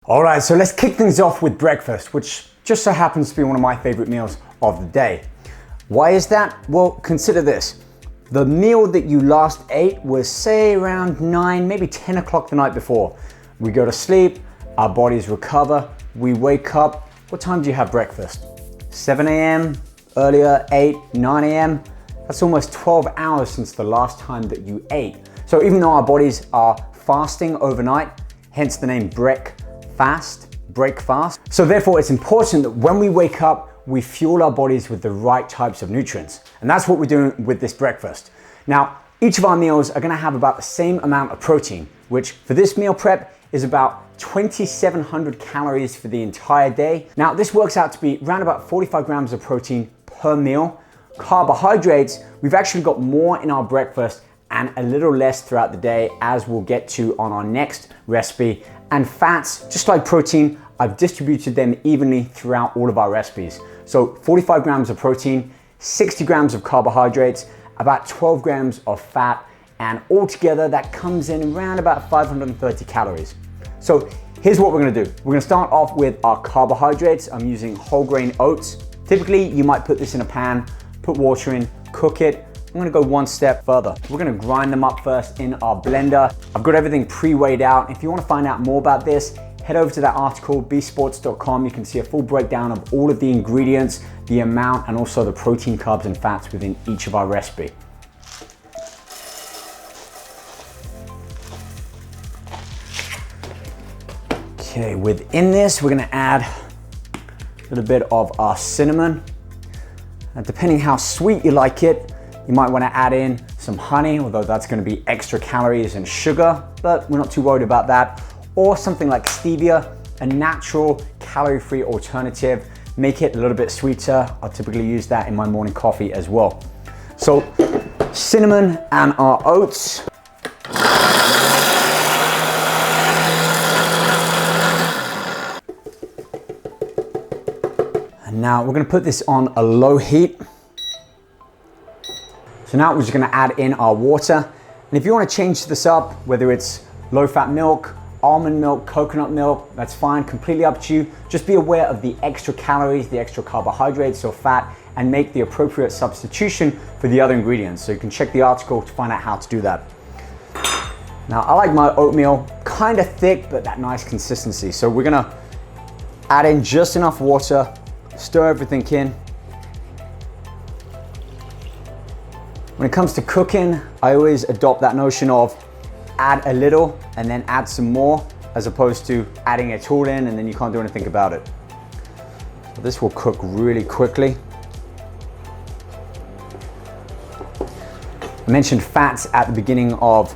All right, so let's kick things off with breakfast, which just so happens to be one of my favorite meals of the day. Why is that? Well, consider this. The meal that you last ate was say around 9, maybe 10 o'clock the night before. We go to sleep, our bodies recover, we wake up. What time do you have breakfast? 7 a.m., earlier, 8, 9 a.m.? That's almost 12 hours since the last time that you ate. So even though our bodies are fasting overnight, hence the name break fast. So therefore it's important that when we wake up, we fuel our bodies with the right types of nutrients. And that's what we're doing with this breakfast. Now, each of our meals are gonna have about the same amount of protein, which for this meal prep is about 2,700 calories for the entire day. Now, this works out to be around about 45 grams of protein per meal. Carbohydrates, we've actually got more in our breakfast and a little less throughout the day, as we'll get to on our next recipe. And fats, just like protein, I've distributed them evenly throughout all of our recipes. So 45 grams of protein, 60 grams of carbohydrates, about 12 grams of fat, and altogether that comes in around about 530 calories. So here's what we're gonna do. We're gonna start off with our carbohydrates. I'm using whole grain oats. Typically, you might put this in a pan, put water in, cook it. I'm gonna go one step further. We're gonna grind them up first in our blender. I've got everything pre-weighed out. If you wanna find out more about this, head over to that article, bsports.com. You can see a full breakdown of all of the ingredients, the amount, and also the protein, carbs, and fats within each of our recipe. Okay, within this, we're gonna add a little bit of our cinnamon. And depending how sweet you like it, you might want to add in some honey, although that's going to be extra calories and sugar, but we're not too worried about that. Or something like stevia, a natural calorie-free alternative. Make it a little bit sweeter. I'll typically use that in my morning coffee as well. So cinnamon and our oats. And now we're going to put this on a low heat. So now we're just gonna add in our water. And if you wanna change this up, whether it's low-fat milk, almond milk, coconut milk, that's fine, completely up to you. Just be aware of the extra calories, the extra carbohydrates or fat, and make the appropriate substitution for the other ingredients. So you can check the article to find out how to do that. Now, I like my oatmeal kind of thick, but that nice consistency. So we're gonna add in just enough water, stir everything in. When it comes to cooking, I always adopt that notion of add a little and then add some more, as opposed to adding it all in and then you can't do anything about it. So this will cook really quickly. I mentioned fats at the beginning of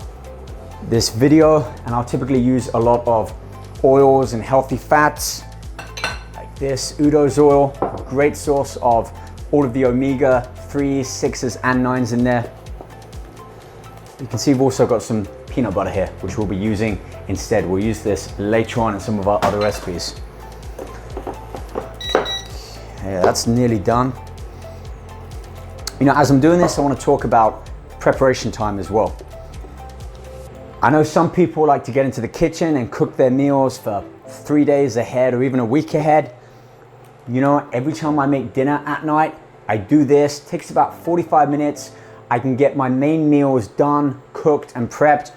this video, and I'll typically use a lot of oils and healthy fats, like this Udo's oil, great source of all of the omega-3s, 6s, and 9s in there. You can see we've also got some peanut butter here, which we'll be using instead. We'll use this later on in some of our other recipes. Yeah, that's nearly done. You know, as I'm doing this, I want to talk about preparation time as well. I know some people like to get into the kitchen and cook their meals for 3 days ahead or even a week ahead. You know, every time I make dinner at night, I do this. It takes about 45 minutes. I can get my main meals done, cooked and prepped.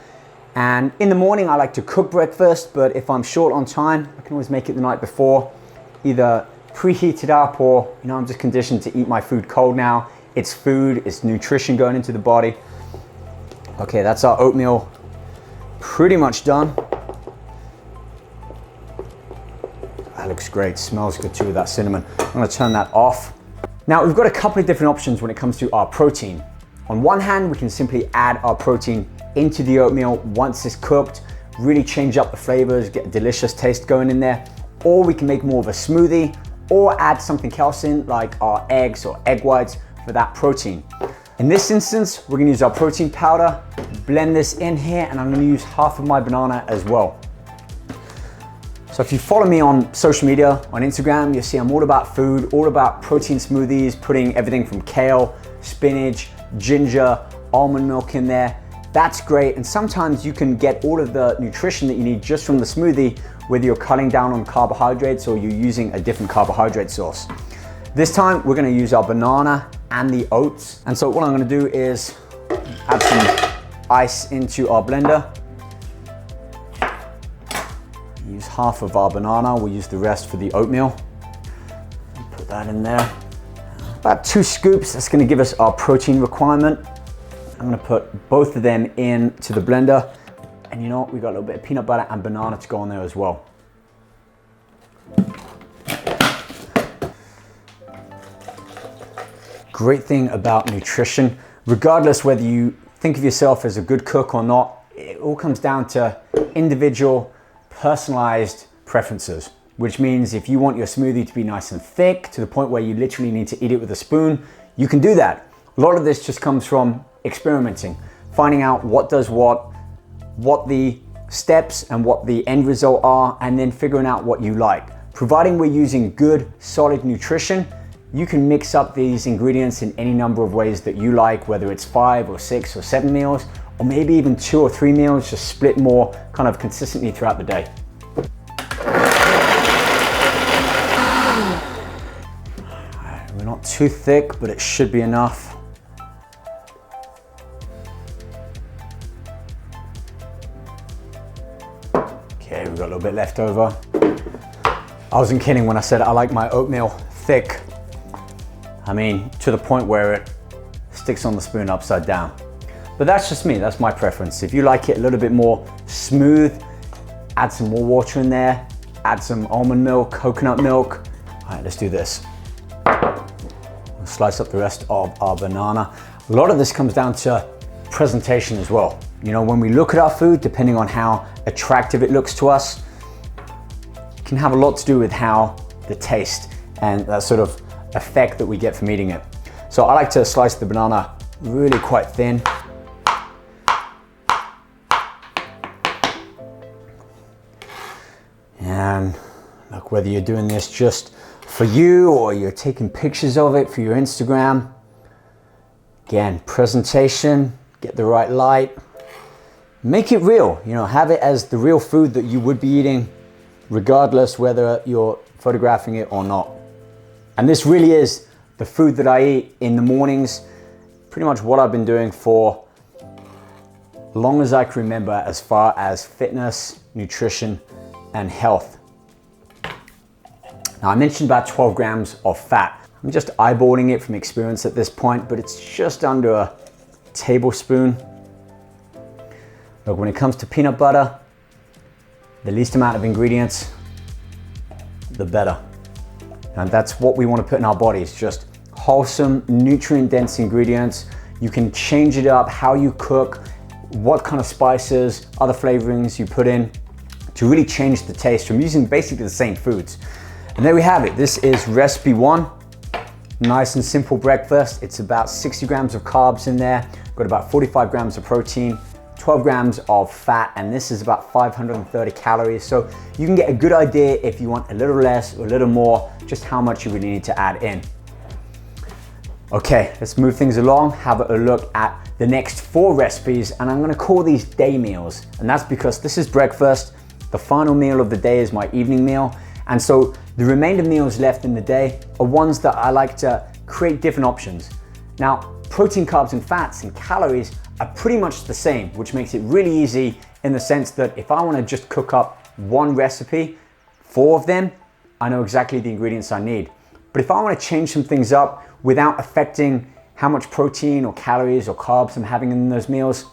And in the morning, I like to cook breakfast, but if I'm short on time, I can always make it the night before, either preheat it up or, you know, I'm just conditioned to eat my food cold now. It's food, it's nutrition going into the body. Okay, that's our oatmeal pretty much done. That looks great, smells good too with that cinnamon. I'm gonna turn that off. Now, we've got a couple of different options when it comes to our protein. On one hand, we can simply add our protein into the oatmeal once it's cooked, really change up the flavors, get a delicious taste going in there. Or we can make more of a smoothie or add something else in, like our eggs or egg whites for that protein. In this instance, we're gonna use our protein powder, blend this in here, and I'm gonna use half of my banana as well. So if you follow me on social media, on Instagram, you'll see I'm all about food, all about protein smoothies, putting everything from kale, spinach, ginger, almond milk in there. That's great, and sometimes you can get all of the nutrition that you need just from the smoothie whether you're cutting down on carbohydrates or you're using a different carbohydrate source. This time we're gonna use our banana and the oats. And so what I'm gonna do is add some ice into our blender. Use half of our banana, we'll use the rest for the oatmeal. Put that in there. About 2 scoops, that's gonna give us our protein requirement. I'm gonna put both of them into the blender. And you know what, we've got a little bit of peanut butter and banana to go on there as well. Great thing about nutrition, regardless whether you think of yourself as a good cook or not, it all comes down to individual, personalized preferences, which means if you want your smoothie to be nice and thick to the point where you literally need to eat it with a spoon, you can do that. A lot of this just comes from experimenting, finding out what does what the steps and what the end result are, and then figuring out what you like. Providing we're using good, solid nutrition, you can mix up these ingredients in any number of ways that you like, whether it's 5 or 6 or 7 meals, or maybe even 2 or 3 meals, just split more kind of consistently throughout the day. We're not too thick, but it should be enough. Okay, we've got a little bit left over. I wasn't kidding when I said I like my oatmeal thick. I mean, to the point where it sticks on the spoon upside down. But that's just me, that's my preference. If you like it a little bit more smooth, add some more water in there, add some almond milk, coconut milk. All right, let's do this. We'll slice up the rest of our banana. A lot of this comes down to presentation as well. You know, when we look at our food, depending on how attractive it looks to us, it can have a lot to do with how the taste and that sort of effect that we get from eating it. So I like to slice the banana really quite thin. And look, whether you're doing this just for you or you're taking pictures of it for your Instagram, again, presentation, get the right light, make it real, you know, have it as the real food that you would be eating, regardless whether you're photographing it or not. And this really is the food that I eat in the mornings, pretty much what I've been doing for as long as I can remember as far as fitness, nutrition, and health. Now I mentioned about 12 grams of fat. I'm just eyeballing it from experience at this point, but it's just under a tablespoon. Look, when it comes to peanut butter, the least amount of ingredients, the better. And that's what we want to put in our bodies, just wholesome, nutrient-dense ingredients. You can change it up, how you cook, what kind of spices, other flavorings you put in to really change the taste from using basically the same foods. And there we have it. This is recipe 1. Nice and simple breakfast. It's about 60 grams of carbs in there, got about 45 grams of protein, 12 grams of fat, and this is about 530 calories. So you can get a good idea if you want a little less or a little more, just how much you really need to add in. Okay, let's move things along, have a look at the next 4 recipes, and I'm gonna call these day meals. And that's because this is breakfast, the final meal of the day is my evening meal, and so the remainder meals left in the day are ones that I like to create different options. Now, protein, carbs, and fats and calories are pretty much the same, which makes it really easy in the sense that if I wanna just cook up one recipe, 4 of them, I know exactly the ingredients I need. But if I wanna change some things up without affecting how much protein or calories or carbs I'm having in those meals,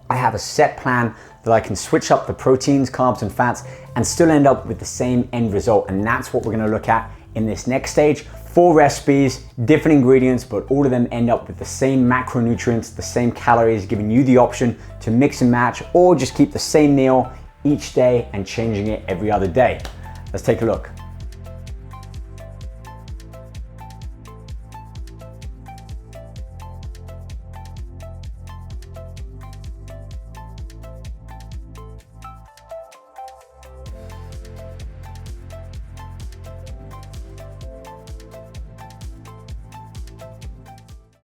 I have a set plan that I can switch up the proteins, carbs, and fats and still end up with the same end result. And that's what we're gonna look at in this next stage. 4 recipes, different ingredients, but all of them end up with the same macronutrients, the same calories, giving you the option to mix and match or just keep the same meal each day and changing it every other day. Let's take a look.